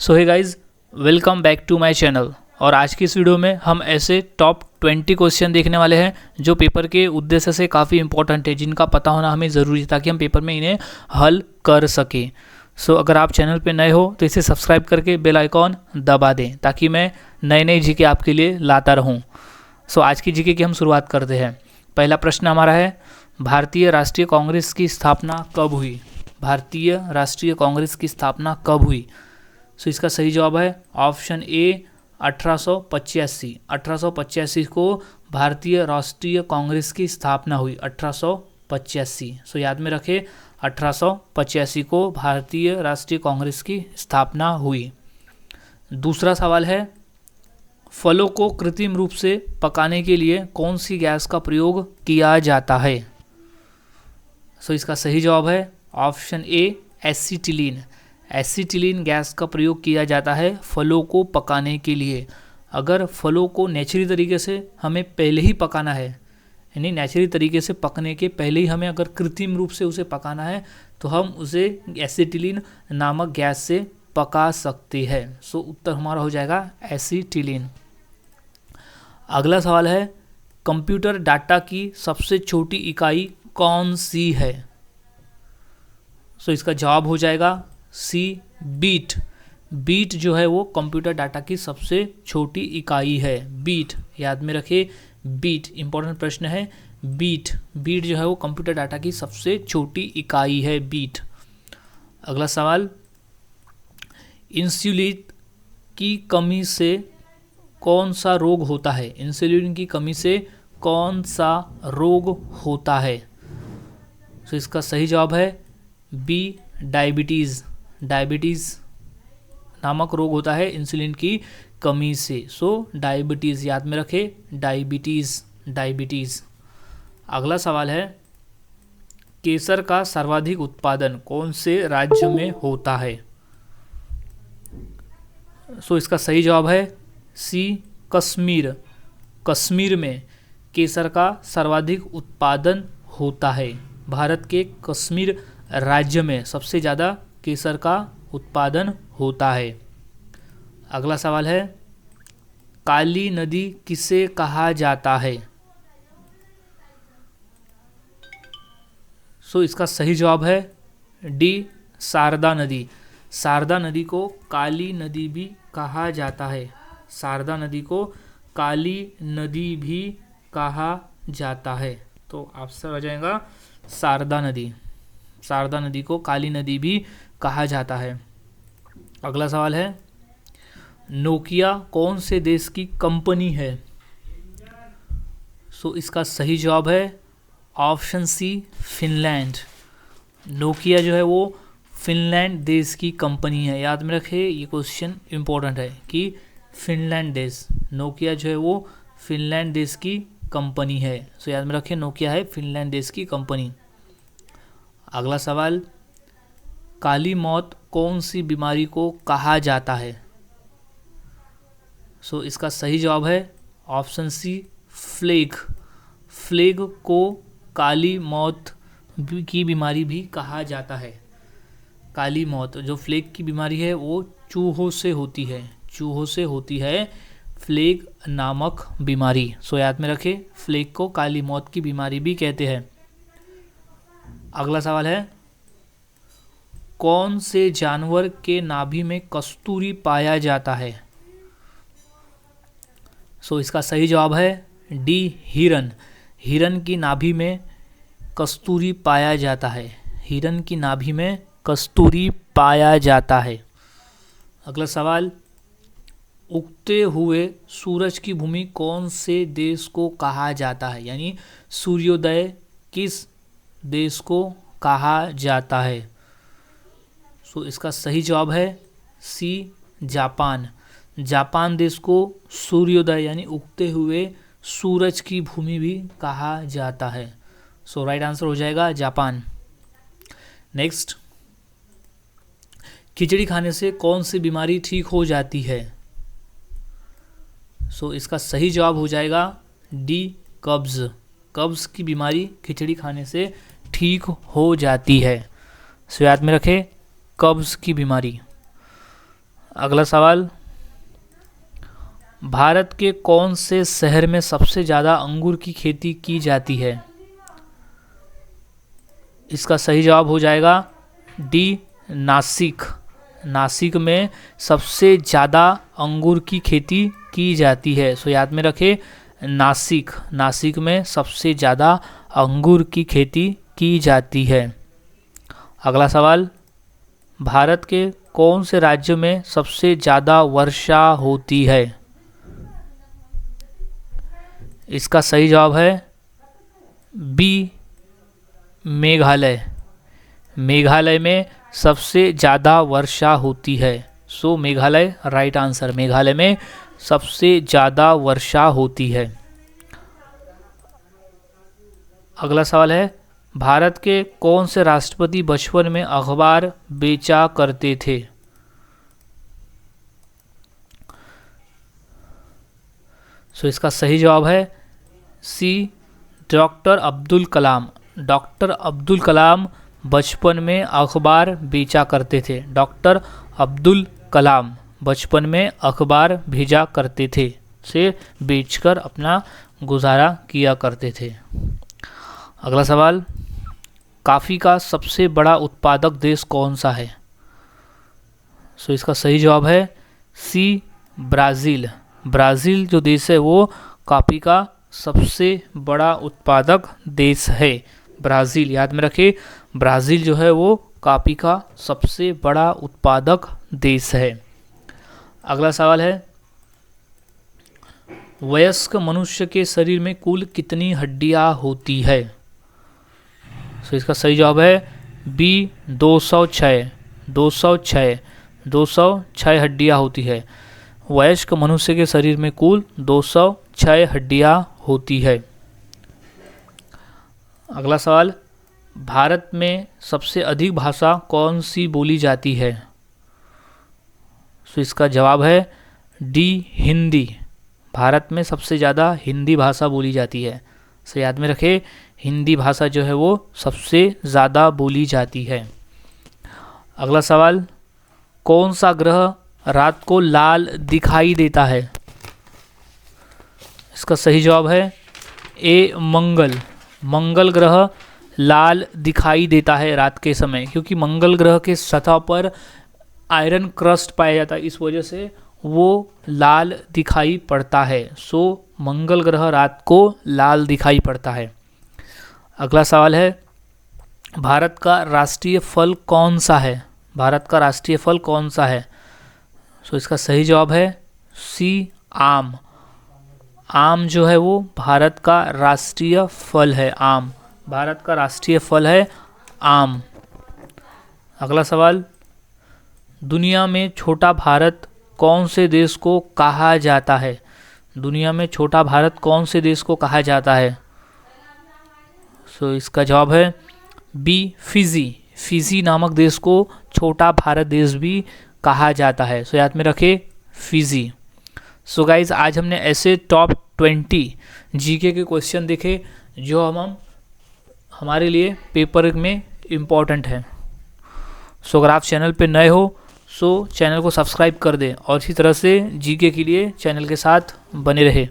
So hey guys, welcome back to my channel. और आज की इस वीडियो में हम ऐसे टॉप 20 क्वेश्चन देखने वाले हैं जो पेपर के उद्देश्य से काफ़ी इंपॉर्टेंट है, जिनका पता होना हमें ज़रूरी है ताकि हम पेपर में इन्हें हल कर सकें। सो अगर आप चैनल पे नए हो तो इसे सब्सक्राइब करके बेल आइकॉन दबा दें ताकि मैं नए नए जीके आपके लिए लाता रहूँ। सो आज की जीके की हम शुरुआत करते हैं। पहला प्रश्न हमारा है, भारतीय राष्ट्रीय कांग्रेस की स्थापना कब हुई? भारतीय राष्ट्रीय कांग्रेस की स्थापना कब हुई? सो इसका सही जवाब है ऑप्शन ए 1885। 1885 को भारतीय राष्ट्रीय कांग्रेस की स्थापना हुई। 1885। सो याद में रखें, 1885 को भारतीय राष्ट्रीय कांग्रेस की स्थापना हुई। दूसरा सवाल है, फलों को कृत्रिम रूप से पकाने के लिए कौन सी गैस का प्रयोग किया जाता है? सो इसका सही जवाब है option A acetylene. Acetylene gas का प्रयोग किया जाता है फलों को पकाने के लिए। अगर फलों को नेचुरली तरीके से हमें पहले ही पकाना है, यानी नेचुरली तरीके से पकने के पहले ही हमें अगर कृत्रिम रूप से उसे पकाना है तो हम उसे एसीटिलीन नामक गैस से पका सकते हैं। सो उत्तर हमारा हो जाएगा एसीटिलीन। अगला सवाल है, कंप्यूटर डाटा की सबसे छोटी इकाई कौन सी है? सो इसका जवाब हो जाएगा सी बीट। बीट जो है वो कंप्यूटर डाटा की सबसे छोटी इकाई है। बीट याद में रखिए, बीट इंपॉर्टेंट प्रश्न है। बीट बीट जो है वो कंप्यूटर डाटा की सबसे छोटी इकाई है, बीट। अगला सवाल, इंसुलिन की कमी से कौन सा रोग होता है? इंसुलिन की कमी से कौन सा रोग होता है? तो इसका सही जवाब है बी डायबिटीज़। डायबिटीज़ नामक रोग होता है इंसुलिन की कमी से। सो डायबिटीज़ याद में रखें, डायबिटीज़ डायबिटीज़। अगला सवाल है, केसर का सर्वाधिक उत्पादन कौन से राज्य में होता है? सो इसका सही जवाब है सी कश्मीर। कश्मीर में केसर का सर्वाधिक उत्पादन होता है। भारत के कश्मीर राज्य में सबसे ज़्यादा केसर का उत्पादन होता है। अगला सवाल है, काली नदी किसे कहा जाता है? सो इसका सही जवाब है डी शारदा नदी। शारदा नदी को काली नदी भी कहा जाता है। शारदा नदी को काली नदी भी कहा जाता है। तो आंसर आ जाएगा शारदा नदी। शारदा नदी को काली नदी भी कहा जाता है। अगला सवाल है, नोकिया कौन से देश की कंपनी है? सो इसका सही जवाब है ऑप्शन सी फिनलैंड। नोकिया जो है वो फिनलैंड देश की कंपनी है। याद में रखें, ये क्वेश्चन इंपॉर्टेंट है कि फिनलैंड देश, नोकिया जो है वो फिनलैंड देश की कंपनी है। सो याद में रखें, नोकिया है फिनलैंड देश की कंपनी। अगला सवाल, काली मौत कौन सी बीमारी को कहा जाता है? सो इसका सही जवाब है ऑप्शन सी फ्लेग। फ्लेग को काली मौत की बीमारी भी कहा जाता है। काली मौत, जो फ्लेग की बीमारी है वो चूहों से होती है। चूहों से होती है फ्लेग नामक बीमारी। सो याद में रखें, फ्लेग को काली मौत की बीमारी भी कहते हैं। अगला सवाल है, कौन से जानवर के नाभि में कस्तूरी पाया जाता है? सो इसका सही जवाब है डी हिरन। हिरन की नाभि में कस्तूरी पाया जाता है। हिरन की नाभि में कस्तूरी पाया जाता है। अगला सवाल, उगते हुए सूरज की भूमि कौन से देश को कहा जाता है? यानी सूर्योदय किस देश को कहा जाता है? सो इसका सही जवाब है सी जापान। जापान देश को सूर्योदय यानी उगते हुए सूरज की भूमि भी कहा जाता है। सो राइट आंसर हो जाएगा जापान। नेक्स्ट, खिचड़ी खाने से कौन सी बीमारी ठीक हो जाती है? सो इसका सही जवाब हो जाएगा डी कब्ज। कब्ज की बीमारी खिचड़ी खाने से ठीक हो जाती है। सो याद में रखें, कब्ज की बीमारी। अगला सवाल, भारत के कौन से शहर में सबसे ज़्यादा अंगूर की खेती की जाती है? इसका सही जवाब हो जाएगा डी, नासिक। नासिक में सबसे ज़्यादा अंगूर की खेती की जाती है। सो याद में रखें, नासिक, नासिक में सबसे ज़्यादा अंगूर की खेती की जाती है। अगला सवाल, भारत के कौन से राज्य में सबसे ज़्यादा वर्षा होती है? इसका सही जवाब है बी, मेघालय। मेघालय में सबसे ज़्यादा वर्षा होती है। सो मेघालय राइट आंसर, मेघालय में सबसे ज़्यादा वर्षा होती है। अगला सवाल है, भारत के कौन से राष्ट्रपति बचपन में अखबार बेचा करते थे? सो इसका सही जवाब है सी, डॉक्टर अब्दुल कलाम। डॉक्टर अब्दुल कलाम बचपन में अखबार बेचा करते थे। डॉक्टर अब्दुल कलाम बचपन में अखबार भेजा करते थे, से बेचकर अपना गुजारा किया करते थे। अगला सवाल, कॉफ़ी का सबसे बड़ा उत्पादक देश कौन सा है? सो इसका सही जवाब है सी, ब्राज़ील। ब्राज़ील जो देश है वो कॉफ़ी का सबसे बड़ा उत्पादक देश है। ब्राज़ील, याद में रखिए, ब्राज़ील जो है वो कॉफ़ी का सबसे बड़ा उत्पादक देश है। अगला सवाल है, वयस्क मनुष्य के शरीर में कुल कितनी हड्डियां होती है? तो इसका सही जवाब है बी, 206। 206 हड्डियां होती है। वयस्क मनुष्य के शरीर में कुल 206 हड्डियां होती है। अगला सवाल, भारत में सबसे अधिक भाषा कौन सी बोली जाती है? तो इसका जवाब है डी, हिंदी। भारत में सबसे ज़्यादा हिंदी भाषा बोली जाती है। सो याद में रखें, हिंदी भाषा जो है वो सबसे ज़्यादा बोली जाती है। अगला सवाल, कौन सा ग्रह रात को लाल दिखाई देता है? इसका सही जवाब है ए, मंगल। मंगल ग्रह लाल दिखाई देता है रात के समय, क्योंकि मंगल ग्रह के सतह पर आयरन क्रस्ट पाया जाता है, इस वजह से वो लाल दिखाई पड़ता है। सो मंगल ग्रह रात को लाल दिखाई पड़ता है। अगला सवाल है, भारत का राष्ट्रीय फल कौन सा है? भारत का राष्ट्रीय फल कौन सा है? सो इसका सही जवाब है सी, आम। आम जो है वो भारत का राष्ट्रीय फल है। आम भारत का राष्ट्रीय फल है, आम। अगला सवाल, दुनिया में छोटा भारत कौन से देश को कहा जाता है? दुनिया में छोटा भारत कौन से देश को कहा जाता है? सो इसका जवाब है बी, फिजी। फिजी नामक देश को छोटा भारत देश भी कहा जाता है। सो याद में रखें, फिजी। सो गाइज, आज हमने ऐसे टॉप 20 जीके के क्वेश्चन देखे जो हम हमारे लिए पेपर में इम्पॉर्टेंट है। सो अगर आप चैनल पे नए हो सो चैनल को सब्सक्राइब कर दें और इसी तरह से जीके के लिए चैनल के साथ बने रहे।